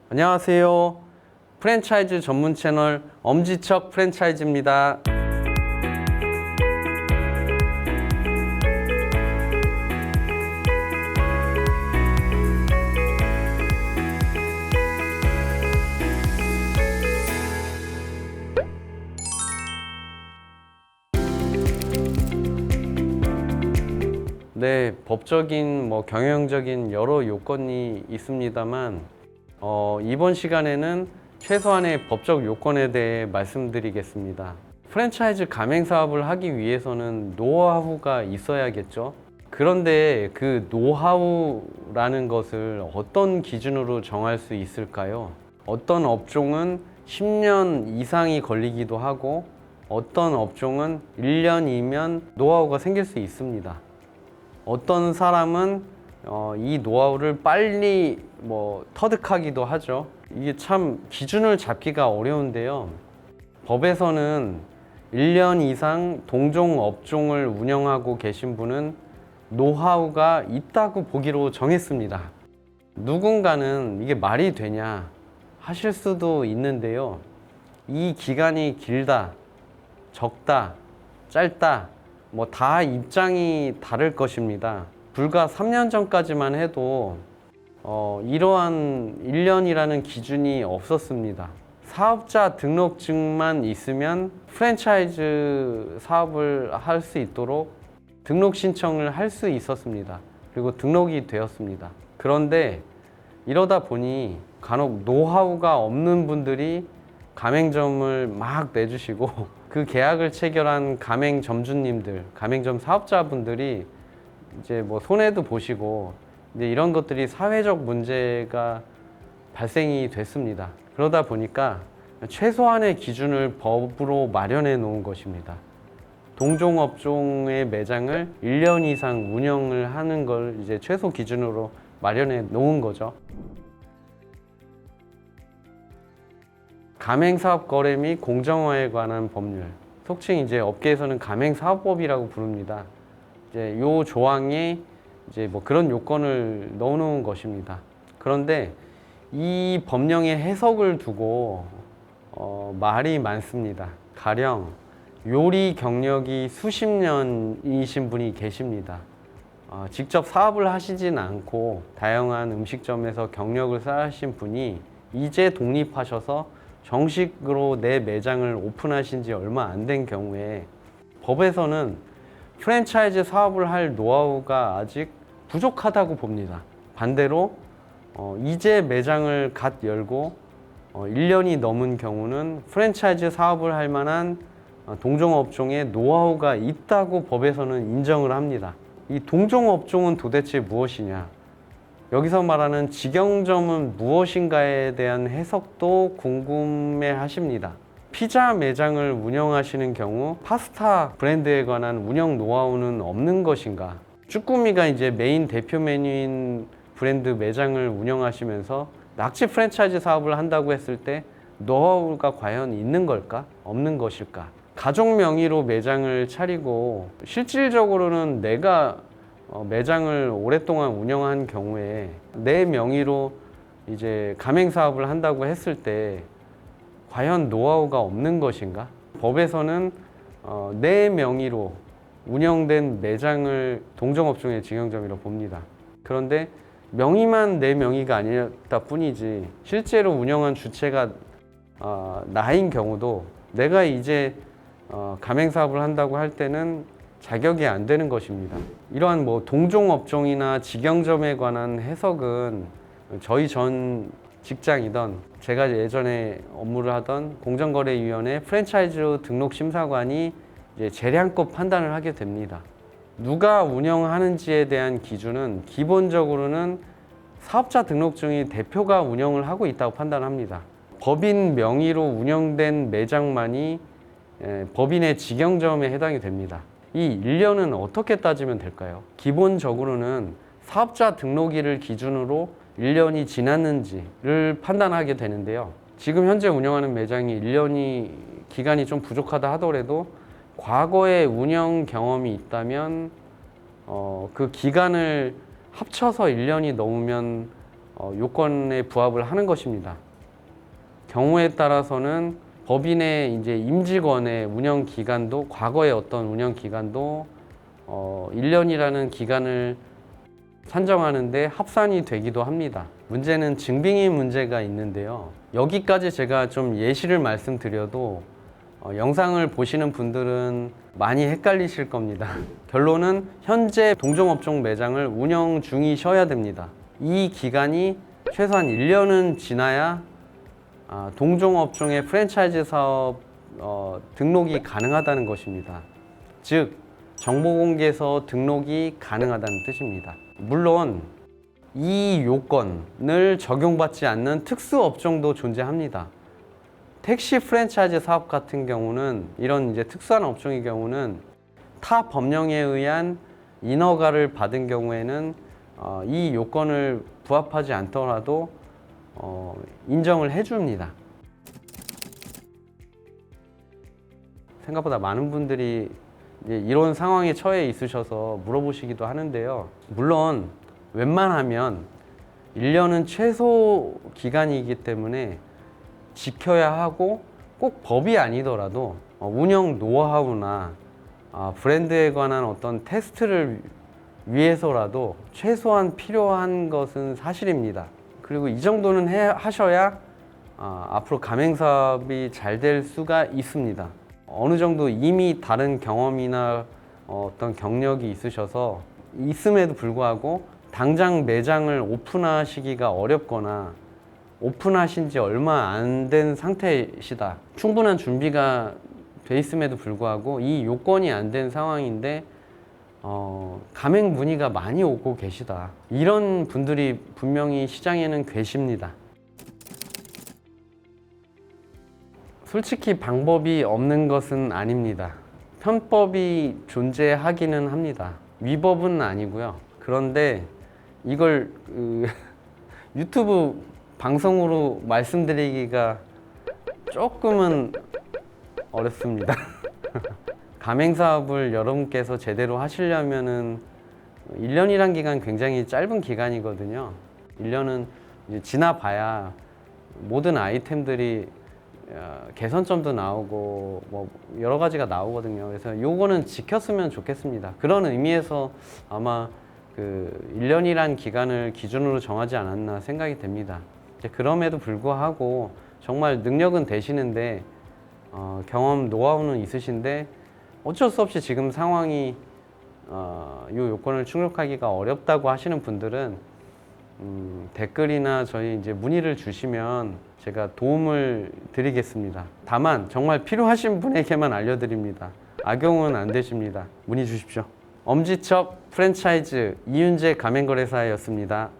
안녕하세요. 프랜차이즈 전문 채널 엄지척 프랜차이즈입니다. 네, 법적인 경영적인 여러 요건이 있습니다만 이번 시간에는 최소한의 법적 요건에 대해 말씀드리겠습니다. 프랜차이즈 가맹 사업을 하기 위해서는 노하우가 있어야겠죠. 그런데 그 노하우라는 것을 어떤 기준으로 정할 수 있을까요? 어떤 업종은 10년 이상이 걸리기도 하고 어떤 업종은 1년이면 노하우가 생길 수 있습니다. 어떤 사람은 이 노하우를 빨리 터득하기도 하죠. 이게 참 기준을 잡기가 어려운데요. 법에서는 1년 이상 동종 업종을 운영하고 계신 분은 노하우가 있다고 보기로 정했습니다. 누군가는 이게 말이 되냐 하실 수도 있는데요. 이 기간이 길다, 적다, 짧다, 다 입장이 다를 것입니다. 불과 3년 전까지만 해도 이러한 1년이라는 기준이 없었습니다. 사업자 등록증만 있으면 프랜차이즈 사업을 할 수 있도록 등록 신청을 할 수 있었습니다. 그리고 등록이 되었습니다. 그런데 이러다 보니 간혹 노하우가 없는 분들이 가맹점을 막 내주시고 그 계약을 체결한 가맹점주님들, 가맹점 사업자분들이 이제 손해도 보시고 이제 이런 것들이 사회적 문제가 발생이 됐습니다. 그러다 보니까 최소한의 기준을 법으로 마련해 놓은 것입니다. 동종업종의 매장을 1년 이상 운영을 하는 걸 이제 최소 기준으로 마련해 놓은 거죠. 가맹사업거래 및 공정화에 관한 법률, 속칭 이제 업계에서는 가맹사업법이라고 부릅니다. 이제 요 조항에 이제 그런 요건을 넣어놓은 것입니다. 그런데 이 법령의 해석을 두고 말이 많습니다. 가령 요리 경력이 수십 년이신 분이 계십니다. 직접 사업을 하시진 않고 다양한 음식점에서 경력을 쌓으신 분이 이제 독립하셔서 정식으로 내 매장을 오픈하신 지 얼마 안 된 경우에 법에서는 프랜차이즈 사업을 할 노하우가 아직 부족하다고 봅니다. 반대로 이제 매장을 갓 열고 1년이 넘은 경우는 프랜차이즈 사업을 할 만한 동종업종에 노하우가 있다고 법에서는 인정을 합니다. 이 동종업종은 도대체 무엇이냐? 여기서 말하는 직영점은 무엇인가에 대한 해석도 궁금해 하십니다. 피자 매장을 운영하시는 경우 파스타 브랜드에 관한 운영 노하우는 없는 것인가? 쭈꾸미가 이제 메인 대표 메뉴인 브랜드 매장을 운영하시면서 낙지 프랜차이즈 사업을 한다고 했을 때 노하우가 과연 있는 걸까? 없는 것일까? 가족 명의로 매장을 차리고 실질적으로는 내가 매장을 오랫동안 운영한 경우에 내 명의로 이제 가맹 사업을 한다고 했을 때 과연 노하우가 없는 것인가? 법에서는 내 명의로 운영된 매장을 동종업종의 직영점이라고 봅니다. 그런데 명의만 내 명의가 아니었다 뿐이지 실제로 운영한 주체가 나인 경우도 내가 이제 가맹 사업을 한다고 할 때는 자격이 안 되는 것입니다. 이러한 동종업종이나 직영점에 관한 해석은 저희 전 직장이던 제가 예전에 업무를 하던 공정거래위원회 프랜차이즈 등록심사관이 이제 재량껏 판단을 하게 됩니다. 누가 운영하는지에 대한 기준은 기본적으로는 사업자 등록증이 대표가 운영을 하고 있다고 판단합니다. 법인 명의로 운영된 매장만이 법인의 직영점에 해당이 됩니다. 이 1년은 어떻게 따지면 될까요? 기본적으로는 사업자 등록일을 기준으로 1년이 지났는지를 판단하게 되는데요. 지금 현재 운영하는 매장이 1년이 기간이 좀 부족하다 하더라도 과거에 운영 경험이 있다면 그 기간을 합쳐서 1년이 넘으면 요건에 부합을 하는 것입니다. 경우에 따라서는 법인의 이제 임직원의 운영 기간도 과거의 어떤 운영 기간도 1년이라는 기간을 산정하는데 합산이 되기도 합니다. 문제는 증빙의 문제가 있는데요. 여기까지 제가 좀 예시를 말씀드려도 영상을 보시는 분들은 많이 헷갈리실 겁니다. 결론은 현재 동종업종 매장을 운영 중이셔야 됩니다. 이 기간이 최소한 1년은 지나야 동종업종의 프랜차이즈 사업 등록이 가능하다는 것입니다. 즉 정보공개서 등록이 가능하다는 뜻입니다. 물론 이 요건을 적용받지 않는 특수업종도 존재합니다. 택시 프랜차이즈 사업 같은 경우는 이런 이제 특수한 업종의 경우는 타 법령에 의한 인허가를 받은 경우에는 이 요건을 부합하지 않더라도 인정을 해줍니다. 생각보다 많은 분들이 이런 상황에 처해 있으셔서 물어보시기도 하는데요. 물론 웬만하면 1년은 최소 기간이기 때문에 지켜야 하고 꼭 법이 아니더라도 운영 노하우나 브랜드에 관한 어떤 테스트를 위해서라도 최소한 필요한 것은 사실입니다. 그리고 이 정도는 하셔야 앞으로 가맹사업이 잘 될 수가 있습니다. 어느 정도 이미 다른 경험이나 어떤 경력이 있으셔서 있음에도 불구하고 당장 매장을 오픈하시기가 어렵거나 오픈하신 지 얼마 안 된 상태이시다. 충분한 준비가 돼 있음에도 불구하고 이 요건이 안 된 상황인데 가맹 문의가 많이 오고 계시다. 이런 분들이 분명히 시장에는 계십니다. 솔직히 방법이 없는 것은 아닙니다. 편법이 존재하기는 합니다. 위법은 아니고요. 그런데 이걸 유튜브 방송으로 말씀드리기가 조금은 어렵습니다. 가맹사업을 여러분께서 제대로 하시려면은 1년이란 기간 굉장히 짧은 기간이거든요. 1년은 이제 지나봐야 모든 아이템들이 개선점도 나오고 뭐 여러 가지가 나오거든요. 그래서 요거는 지켰으면 좋겠습니다. 그런 의미에서 아마 그 1년이란 기간을 기준으로 정하지 않았나 생각이 됩니다. 그럼에도 불구하고 정말 능력은 되시는데 경험 노하우는 있으신데 어쩔 수 없이 지금 상황이 요 요건을 충족하기가 어렵다고 하시는 분들은 댓글이나 저희 이제 문의를 주시면 제가 도움을 드리겠습니다. 다만 정말 필요하신 분에게만 알려드립니다. 악용은 안 되십니다. 문의 주십시오. 엄지척 프랜차이즈 이윤재 가맹거래사였습니다.